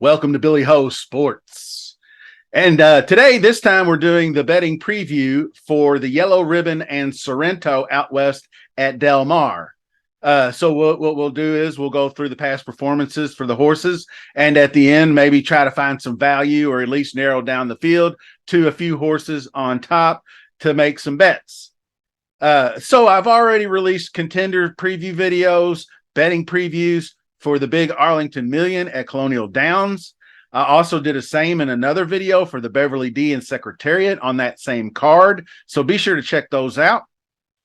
Welcome to Billy Ho Sports. And this time, we're doing the betting preview for the Yellow Ribbon and Sorrento out west at Delmar. So what we'll do is we'll go through the past performances for the horses, and at the end, maybe try to find some value or at least narrow down the field to a few horses on top to make some bets. So I've already released contender preview videos, betting previews for the big Arlington Million at Colonial Downs. I also did the same in another video for the Beverly D and Secretariat on that same card. So be sure to check those out.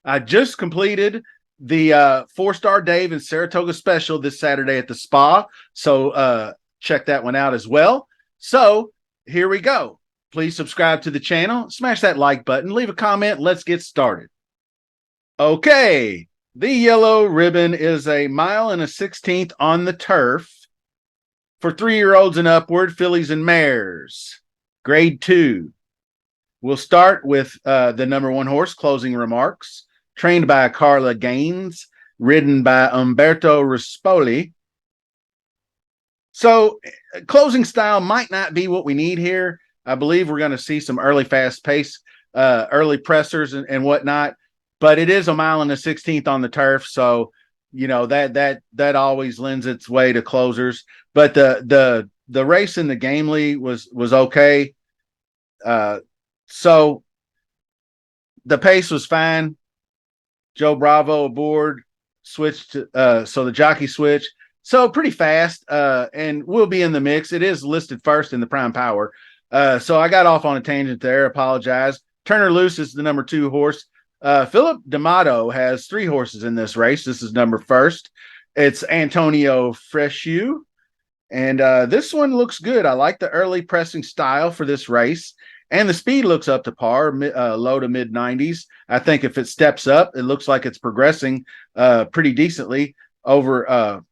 I just completed the 4-Star Dave and Saratoga special this Saturday at the spa. So check that one out as well. So here we go. Please subscribe to the channel, smash that like button, leave a comment. Let's get started. Okay, the Yellow Ribbon is a 1.16 miles on the turf for 3-year-olds and upward, fillies and mares, grade 2. We'll start with the number 1 horse, Closing Remarks, trained by Carla Gaines, ridden by Umberto Rispoli. So closing style might not be what we need here. I believe we're going to see some early fast pace, early pressers and whatnot. But it is 1.16 miles on the turf, so you know that always lends its way to closers. But the race in the Gamely was okay. So the pace was fine. Joe Bravo aboard, switched to, so the jockey switch. So pretty fast, and we'll be in the mix. It is listed first in the Prime Power. So I got off on a tangent there. Apologize. Turner Loose is the number 2 horse. Philip D'Amato has 3 horses in this race. This is number first. It's Antonio Freshu. And this one looks good. I like the early pressing style for this race. And the speed looks up to par, low to mid 90s. I think if it steps up, it looks like it's progressing pretty decently over,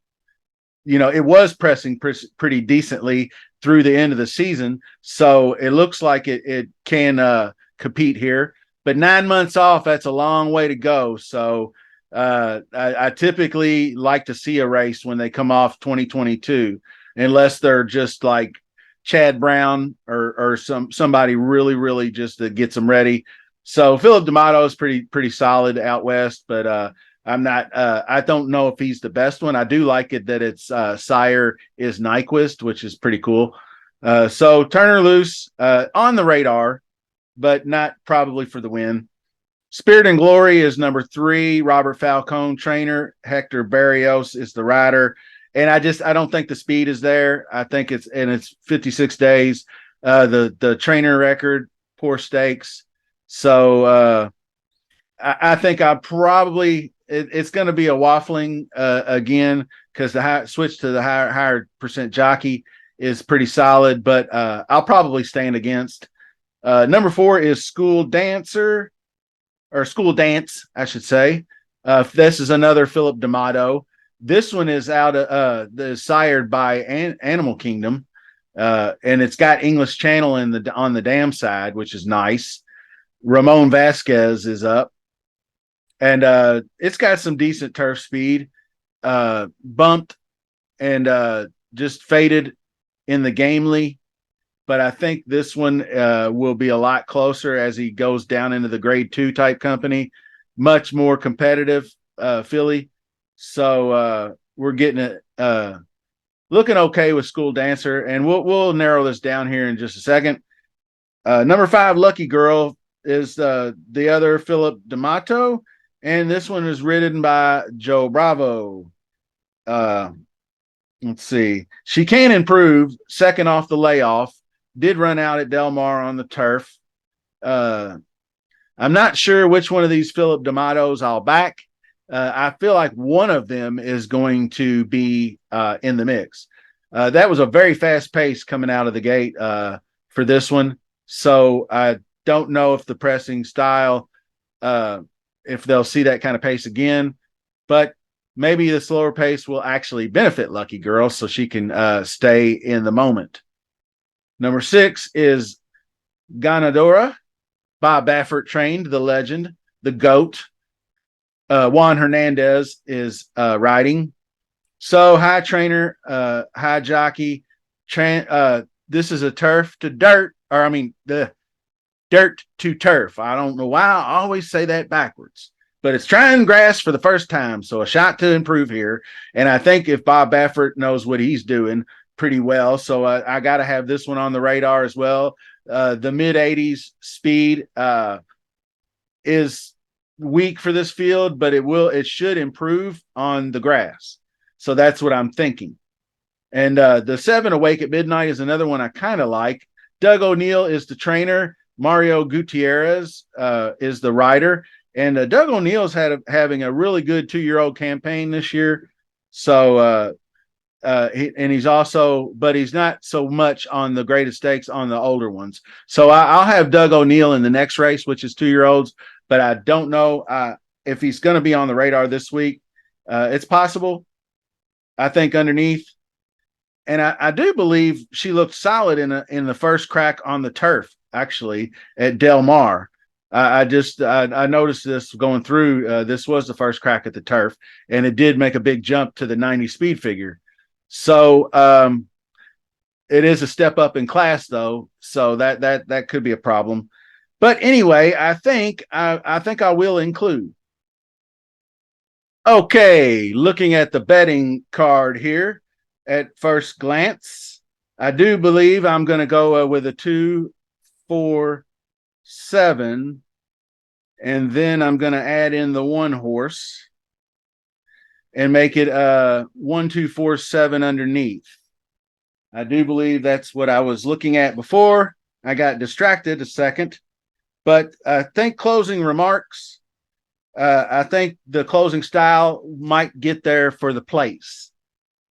it was pressing pretty decently through the end of the season. So it looks like it can compete here. But 9 months off, that's a long way to go. So I typically like to see a race when they come off 2022, unless they're just like Chad Brown or somebody really just to get them ready. So Philip D'Amato is pretty solid out west, but I'm not. I don't know if he's the best one. I do like it that its sire is Nyquist, which is pretty cool. So Turner Loose on the radar, but not probably for the win. Spirit and Glory is number 3. Robert Falcone, trainer. Hector Barrios is the rider. And I don't think the speed is there. I think it's 56 days. The trainer record, poor stakes. So I think it's going to be a waffling again, because the switch to the higher percent jockey is pretty solid, but I'll probably stand against. Number 4 is School Dance, I should say. This is another Philip D'Amato. This one is sired by Animal Kingdom, and it's got English Channel on the dam side, which is nice. Ramon Vasquez is up, and it's got some decent turf speed. Bumped and just faded in the Gamely. But I think this one will be a lot closer as he goes down into the grade 2 type company. Much more competitive filly. So we're getting it looking okay with School Dancer. And we'll narrow this down here in just a second. Number 5, Lucky Girl, is the other Philip D'Amato. And this one is ridden by Joe Bravo. Let's see. She can improve, second off the layoff. Did run out at Delmar on the turf. I'm not sure which one of these Philip D'Amatos I'll back. I feel like one of them is going to be in the mix. That was a very fast pace coming out of the gate for this one. So I don't know if the pressing style, if they'll see that kind of pace again. But maybe the slower pace will actually benefit Lucky Girl so she can stay in the moment. Number 6 is Ganadora. Bob Baffert trained, the legend, the GOAT. Juan Hernandez is riding. So high trainer, high jockey, This is a turf to dirt, or I mean the dirt to turf. I don't know why I always say that backwards, but it's trying grass for the first time. So a shot to improve here. And I think if Bob Baffert knows what he's doing pretty well, so I got to have this one on the radar as well. The mid 80s speed is weak for this field, but it should improve on the grass. So that's what I'm thinking. And the 7 Awake at Midnight is another one I kind of like. Doug O'Neill is the trainer. Mario Gutierrez is the rider. And Doug O'Neill's having a really good 2-year-old campaign this year. So, he's also, but he's not so much on the greatest stakes on the older ones. So I'll have Doug O'Neill in the next race, which is 2-year-olds, but I don't know if he's going to be on the radar this week. It's possible. I think underneath. And I do believe she looked solid in the first crack on the turf, actually, at Delmar. I noticed this going through. This was the first crack at the turf, and it did make a big jump to the 90 speed figure. So it is a step up in class, though. So that could be a problem. But anyway, I think I will include. Okay, looking at the betting card here. At first glance, I do believe I'm going to go with a 2, 4, 7, and then I'm going to add in the 1 horse and make it 1, 2, 4, 7 underneath. I do believe that's what I was looking at before. I got distracted a second, but I think closing remarks. I think the closing style might get there for the place.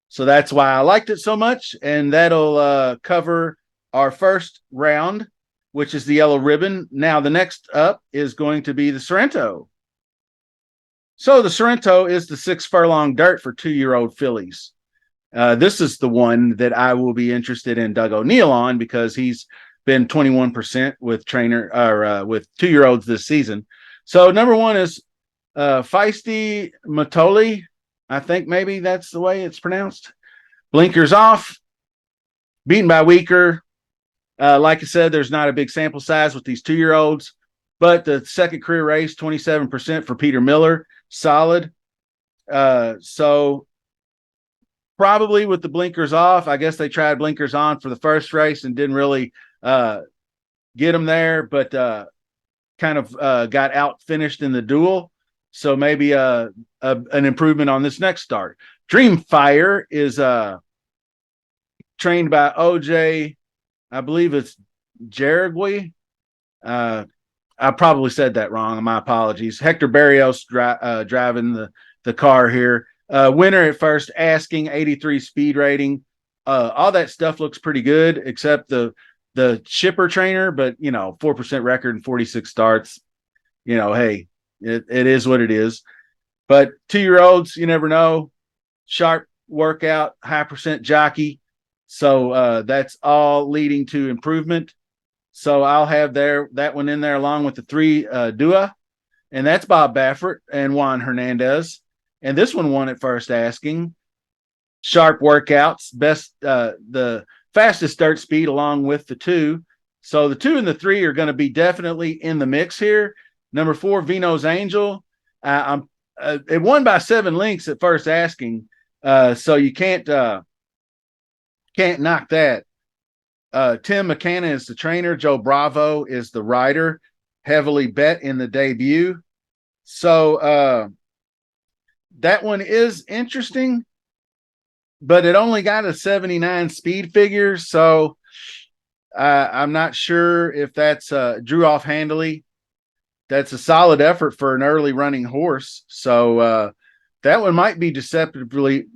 So that's why I liked it so much. And that'll cover our first round, which is the yellow ribbon. Now, the next up is going to be the Sorrento. So the Sorrento is the 6 furlong dirt for 2-year-old fillies. This is the one that I will be interested in Doug O'Neill on because he's been 21% with with 2-year-olds this season. So number 1 is Feisty Matoli. I think maybe that's the way it's pronounced. Blinkers off, beaten by weaker. Like I said, there's not a big sample size with these 2-year-olds, but the second career race, 27% for Peter Miller, solid. So probably with the blinkers off, I guess they tried blinkers on for the first race and didn't really get them there, but kind of got out finished in the duel. So maybe an improvement on this next start. Dreamfire is trained by OJ. I believe it's Jaragui. I probably said that wrong. My apologies. Hector Barrios driving the car here. Winner at first asking, 83 speed rating. All that stuff looks pretty good, except the shipper trainer, but 4% record and 46 starts. Hey, it is what it is. But 2-year-olds, you never know. Sharp workout, high percent jockey. So that's all leading to improvement. So I'll have that one in there along with the 3 Dua. And that's Bob Baffert and Juan Hernandez. And this one won at first asking. Sharp workouts, the fastest start speed along with the 2. So the 2 and the 3 are going to be definitely in the mix here. Number 4, Vino's Angel. It won by 7 lengths at first asking. So you can't knock that. Tim McKenna is the trainer. Joe Bravo is the rider. Heavily bet in the debut. So that one is interesting, but it only got a 79 speed figure. So I'm not sure if that's drew off handily. That's a solid effort for an early running horse. So that one might be deceptively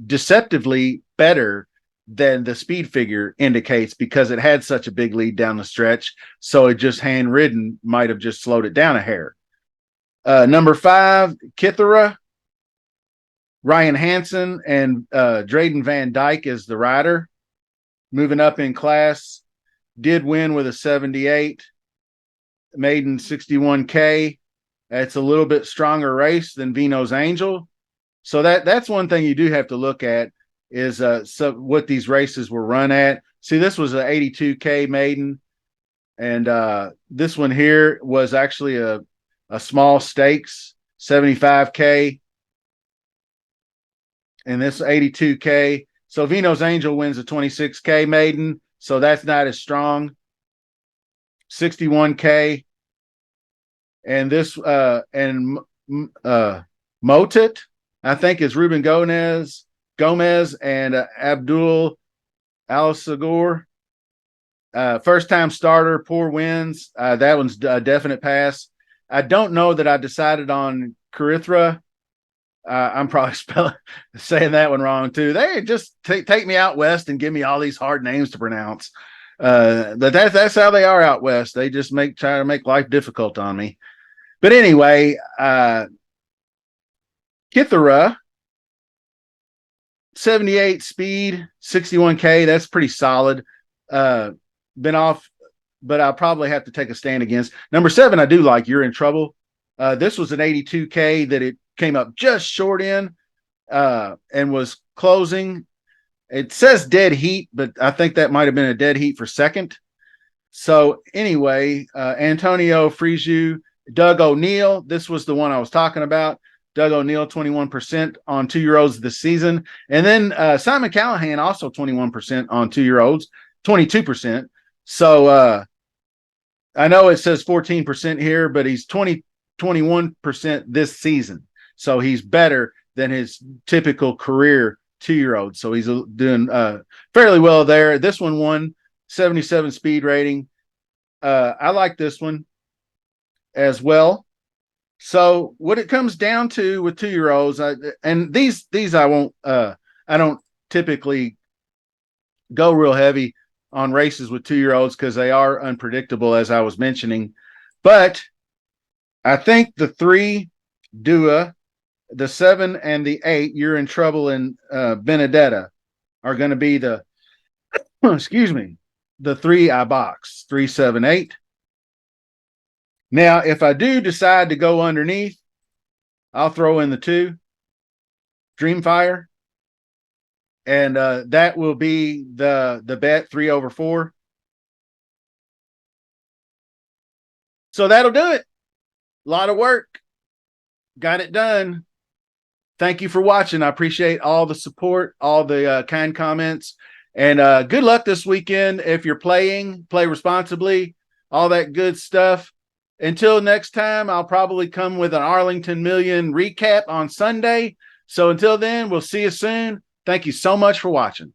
better than the speed figure indicates because it had such a big lead down the stretch. So it just handridden might have just slowed it down a hair. Number 5, Kithera. Ryan Hansen and Drayden Van Dyke is the rider. Moving up in class. Did win with a 78. Maiden 61K. That's a little bit stronger race than Vino's Angel. So that's one thing you do have to look at is what these races were run at. See, this was an 82K maiden, and this one here was actually a small stakes, 75K, and this 82K. So Vino's Angel wins a 26K maiden, so that's not as strong. 61K, and this Motet, I think, is Ruben Gomez and Abdul Al-Sagor. First time starter, poor wins. That one's a definite pass. I don't know that I decided on Carithra. I'm probably saying that one wrong too. They just take me out west and give me all these hard names to pronounce. But that's how they are out west. They just try to make life difficult on me. But anyway, Kithara, 78 speed, 61K. That's pretty solid. Been off, but I'll probably have to take a stand against. Number 7, I do like You're in Trouble. This was an 82K that it came up just short in and was closing. It says dead heat, but I think that might have been a dead heat for second. So anyway, Antonio Frigiu, Doug O'Neill. This was the one I was talking about. Doug O'Neill, 21% on 2-year-olds this season. And then Simon Callahan, also 21% on 2-year-olds, 22%. So I know it says 14% here, but he's 21% this season. So he's better than his typical career 2-year-old. So he's doing fairly well there. This one won 77 speed rating. I like this one as well. So what it comes down to with 2-year-olds, and these I won't, I don't typically go real heavy on races with 2-year-olds because they are unpredictable, as I was mentioning. But I think the 3 Dua, the 7 and the 8, You're in Trouble, in Benedetta are going to be the excuse me, the 3 I box, 3, 7, 8. Now, if I do decide to go underneath, I'll throw in the 2, Dreamfire, and that will be the bet, 3/4. So that'll do it. A lot of work. Got it done. Thank you for watching. I appreciate all the support, all the kind comments, and good luck this weekend. If you're playing, play responsibly, all that good stuff. Until next time, I'll probably come with an Arlington Million recap on Sunday. So until then, we'll see you soon. Thank you so much for watching.